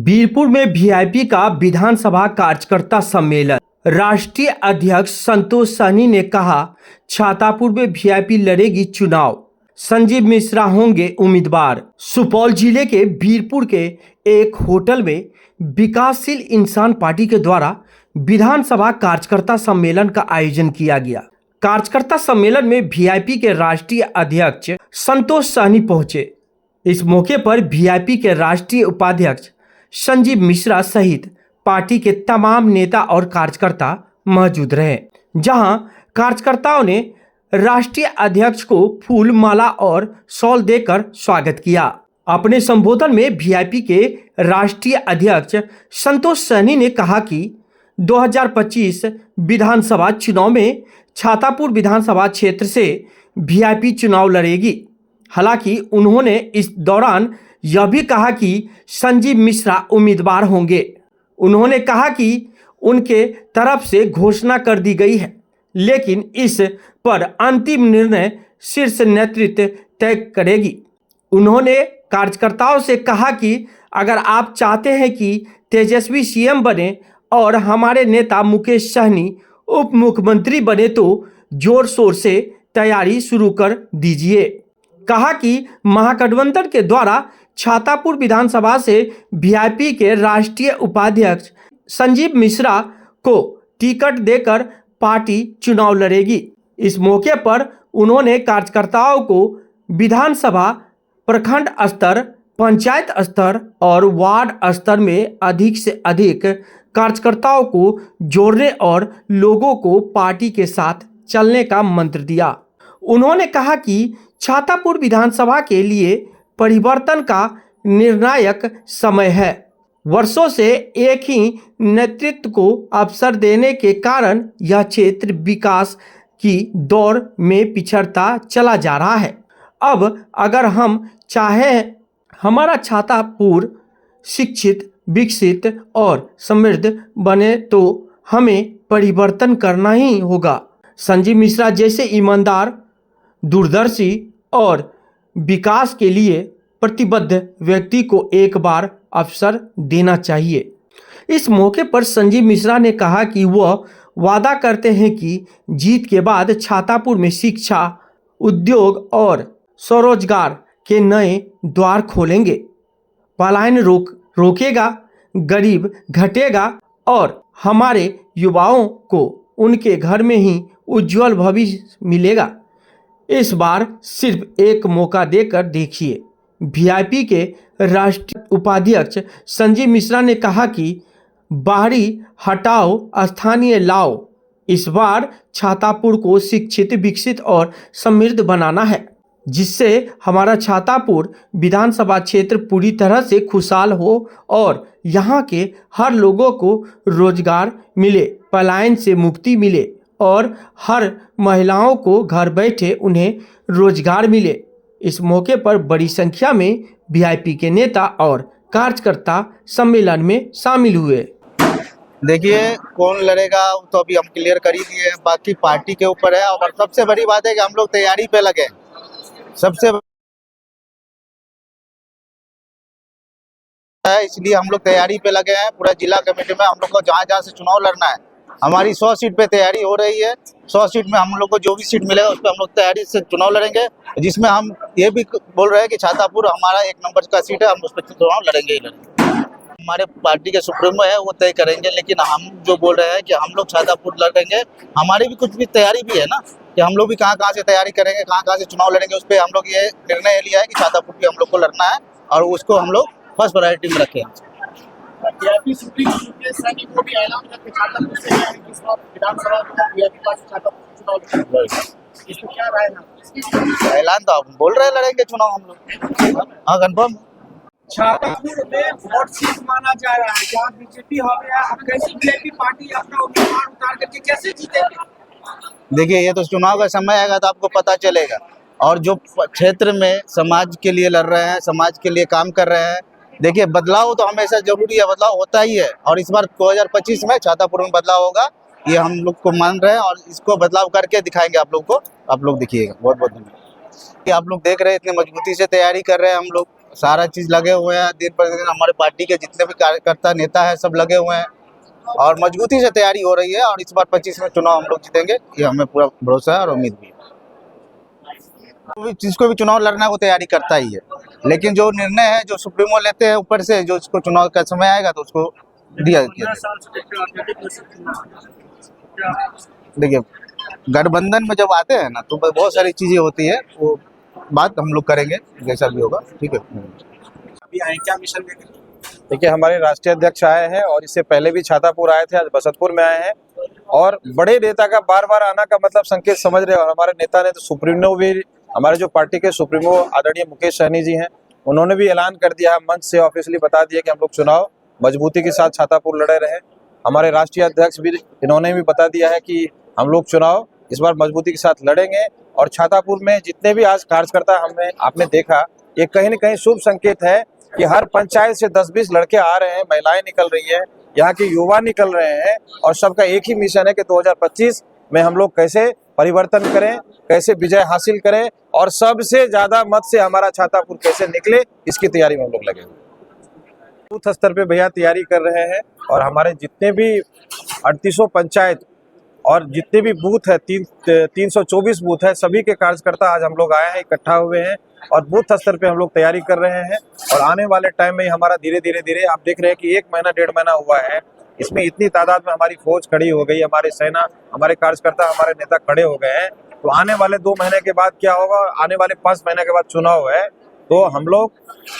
बीरपुर में वीआईपी का विधानसभा कार्यकर्ता सम्मेलन। राष्ट्रीय अध्यक्ष संतोष सहनी ने कहा, छातापुर में वीआईपी लड़ेगी चुनाव, संजीव मिश्रा होंगे उम्मीदवार। सुपौल जिले के बीरपुर के एक होटल में विकासशील इंसान पार्टी के द्वारा विधानसभा कार्यकर्ता सम्मेलन का आयोजन किया गया। कार्यकर्ता सम्मेलन में वीआईपी के राष्ट्रीय अध्यक्ष संतोष सहनी पहुंचे। इस मौके पर वीआईपी के राष्ट्रीय उपाध्यक्ष संजीव मिश्रा सहित पार्टी के तमाम नेता और कार्यकर्ता मौजूद रहे, जहां कार्यकर्ताओं ने राष्ट्रीय अध्यक्ष को फूल माला और शॉल देकर स्वागत किया। अपने संबोधन में वीआईपी के राष्ट्रीय अध्यक्ष संतोष सहनी ने कहा कि 2025 विधानसभा चुनाव में छातापुर विधानसभा क्षेत्र से वीआईपी चुनाव लड़ेगी। हालांकि उन्होंने इस दौरान यह भी कहा कि संजीव मिश्रा उम्मीदवार होंगे। उन्होंने कहा कि उनके तरफ से घोषणा कर दी गई है, लेकिन इस पर अंतिम निर्णय शीर्ष नेतृत्व तय करेगी। उन्होंने कार्यकर्ताओं से कहा कि अगर आप चाहते हैं कि तेजस्वी सीएम बने और हमारे नेता मुकेश सहनी उप मुख्यमंत्री बने तो जोर शोर से तैयारी शुरू कर दीजिए। कहा कि महागठबंधन के द्वारा छातापुर विधानसभा से वीआईपी के राष्ट्रीय उपाध्यक्ष संजीव मिश्रा को टिकट देकर पार्टी चुनाव लड़ेगी। इस मौके पर उन्होंने कार्यकर्ताओं को विधानसभा, प्रखंड स्तर, पंचायत स्तर और वार्ड स्तर में अधिक से अधिक कार्यकर्ताओं को जोड़ने और लोगों को पार्टी के साथ चलने का मंत्र दिया। उन्होंने कहा कि छातापुर विधानसभा के लिए परिवर्तन का निर्णायक समय है। वर्षों से एक ही नेतृत्व को अवसर देने के कारण यह क्षेत्र विकास की दौड़ में पिछड़ता चला जा रहा है। अब अगर हम चाहें हमारा छातापुर शिक्षित, विकसित और समृद्ध बने तो हमें परिवर्तन करना ही होगा। संजीव मिश्रा जैसे ईमानदार, दूरदर्शी और विकास के लिए प्रतिबद्ध व्यक्ति को एक बार अवसर देना चाहिए। इस मौके पर संजीव मिश्रा ने कहा कि वह वादा करते हैं कि जीत के बाद छातापुर में शिक्षा, उद्योग और स्वरोजगार के नए द्वार खोलेंगे। पलायन रोकेगा, गरीब घटेगा और हमारे युवाओं को उनके घर में ही उज्जवल भविष्य मिलेगा। इस बार सिर्फ एक मौका देकर देखिए। वीआईपी के राष्ट्रीय उपाध्यक्ष संजीव मिश्रा ने कहा कि बाहरी हटाओ, स्थानीय लाओ। इस बार छातापुर को शिक्षित, विकसित और समृद्ध बनाना है, जिससे हमारा छातापुर विधानसभा क्षेत्र पूरी तरह से खुशहाल हो और यहाँ के हर लोगों को रोजगार मिले, पलायन से मुक्ति मिले और हर महिलाओं को घर बैठे उन्हें रोजगार मिले। इस मौके पर बड़ी संख्या में वीआईपी के नेता और कार्यकर्ता सम्मेलन में शामिल हुए। देखिए, कौन लड़ेगा तो अभी हम क्लियर कर ही दिए, बाकी पार्टी के ऊपर है। और सबसे बड़ी बात है कि हम लोग तैयारी पे लगे। सबसे इसलिए हम लोग तैयारी पे लगे हैं। पूरा जिला कमेटी में हम लोग को जहाँ जहाँ से चुनाव लड़ना है, हमारी 100 सीट पे तैयारी हो रही है। 100 सीट में हम लोग को जो भी सीट मिलेगा उस पर हम लोग तैयारी से चुनाव लड़ेंगे, जिसमें हम ये भी बोल रहे हैं कि छातापुर हमारा 1 नंबर का सीट है, हम उस पर चुनाव लड़ेंगे ही लड़ेंगे। हमारे पार्टी के सुप्रीमो है, वो तय करेंगे, लेकिन हम जो बोल रहे हैं कि हम लोग छातापुर लड़ेंगे। हमारी भी कुछ भी तैयारी भी है ना, कि हम लोग भी कहाँ से तैयारी करेंगे, कहाँ से चुनाव लड़ेंगे। उस पर हम लोग ये निर्णय लिया है कि छातापुर भी हम लोग को लड़ना है और उसको हम लोग फर्स्ट प्रायोरिटी में रखें। ऐलान तो आप बोल रहे हैं लड़ेंगे चुनाव हम लोग। हाँ, कंफर्म। छातापुर में वोट सीट माना जा रहा है, जहाँ बीजेपी हो गया। अब कैसे बीजेपी पार्टी अपना उम्मीदवार उतार करके कैसे जीतेगी? देखिए, ये तो चुनाव का समय आएगा तो आपको पता चलेगा। और जो क्षेत्र में समाज के लिए लड़ रहे हैं, समाज के लिए काम कर रहे हैं, देखिए बदलाव तो हमेशा जरूरी है, बदलाव होता ही है। और इस बार 2025 में छातापुर में बदलाव होगा, ये हम लोग को मान रहे हैं और इसको बदलाव करके दिखाएंगे आप लोग को। आप लोग दिखिएगा। बहुत बहुत धन्यवाद। आप लोग देख रहे हैं इतनी मजबूती से तैयारी कर रहे हैं हम लोग। सारा चीज लगे हुए हैं, दिन प्रतिदिन हमारे पार्टी के जितने भी कार्यकर्ता नेता है सब लगे हुए हैं और मजबूती से तैयारी हो रही है और इस बार 25 में चुनाव हम लोग जीतेंगे, ये हमें पूरा भरोसा है और उम्मीद भी है। जिसको भी चुनाव लड़ना है वो तैयारी करता ही है, लेकिन जो निर्णय है जो सुप्रीमो लेते हैं ऊपर से, जो उसको चुनाव का समय आएगा तो उसको दिया जाएगा। देखिए गठबंधन में जब आते हैं ना तो बहुत सारी चीजें होती है, वो बात हम लोग करेंगे जैसा भी होगा, ठीक है। अभी आए क्या मिशन लेकर? देखिए हमारे राष्ट्रीय अध्यक्ष आए हैं और इससे पहले भी छातापुर आए थे, आज बसंतपुर में आए हैं और बड़े नेता का बार बार आना का मतलब संकेत समझ रहे हैं। और हमारे नेता ने तो सुप्रीमो भी, हमारे जो पार्टी के सुप्रीमो आदरणीय मुकेश सहनी जी हैं, उन्होंने भी ऐलान कर दिया है, मंच से ऑफिशियली बता दिया कि हम लोग चुनाव मजबूती के साथ छातापुर लड़े रहे। हमारे राष्ट्रीय अध्यक्ष भी, इन्होंने भी बता दिया है कि हम लोग चुनाव इस बार मजबूती के साथ लड़ेंगे। और छातापुर में जितने भी आज कार्यकर्ता आपने देखा, ये कहीं न कहीं शुभ संकेत है कि हर पंचायत से 10-20 लड़के आ रहे हैं, महिलाएं निकल रही हैं, यहाँ के युवा निकल रहे हैं और सबका एक ही मिशन है कि 2025 में हम लोग कैसे परिवर्तन करें, कैसे विजय हासिल करें और सबसे ज्यादा मत से हमारा छातापुर कैसे निकले, इसकी तैयारी में हम लोग लगे हुए। बूथ स्तर पे भैया तैयारी कर रहे हैं और हमारे जितने भी 3800 पंचायत और जितने भी बूथ है, 324 बूथ है, सभी के कार्यकर्ता आज हम लोग आए हैं, इकट्ठा हुए हैं और बूथ स्तर पे हम लोग तैयारी कर रहे हैं। और आने वाले टाइम में हमारा धीरे धीरे आप देख रहे हैं कि 1 महीना 1.5 महीना हुआ है, इसमें इतनी तादाद में हमारी फौज खड़ी हो गई, हमारी सेना, हमारे कार्यकर्ता, हमारे नेता खड़े हो गए हैं। तो आने वाले 2 महीने के बाद क्या होगा, आने वाले 5 महीने के बाद चुनाव है, तो हम लोग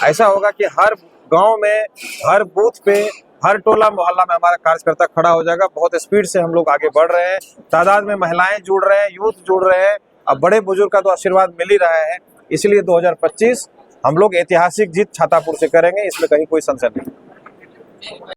ऐसा होगा कि हर गाँव में, हर बूथ पे, हर टोला मोहल्ला में हमारा कार्यकर्ता खड़ा हो जाएगा। बहुत स्पीड से हम लोग आगे बढ़ रहे हैं, तादाद में महिलाएं जुड़ रहे हैं, यूथ जुड़ रहे हैं, अब बड़े बुजुर्ग का तो आशीर्वाद मिल ही रहा है। इसलिए 2025 हम लोग ऐतिहासिक जीत छातापुर से करेंगे, इसमें कहीं कोई संशय नहीं।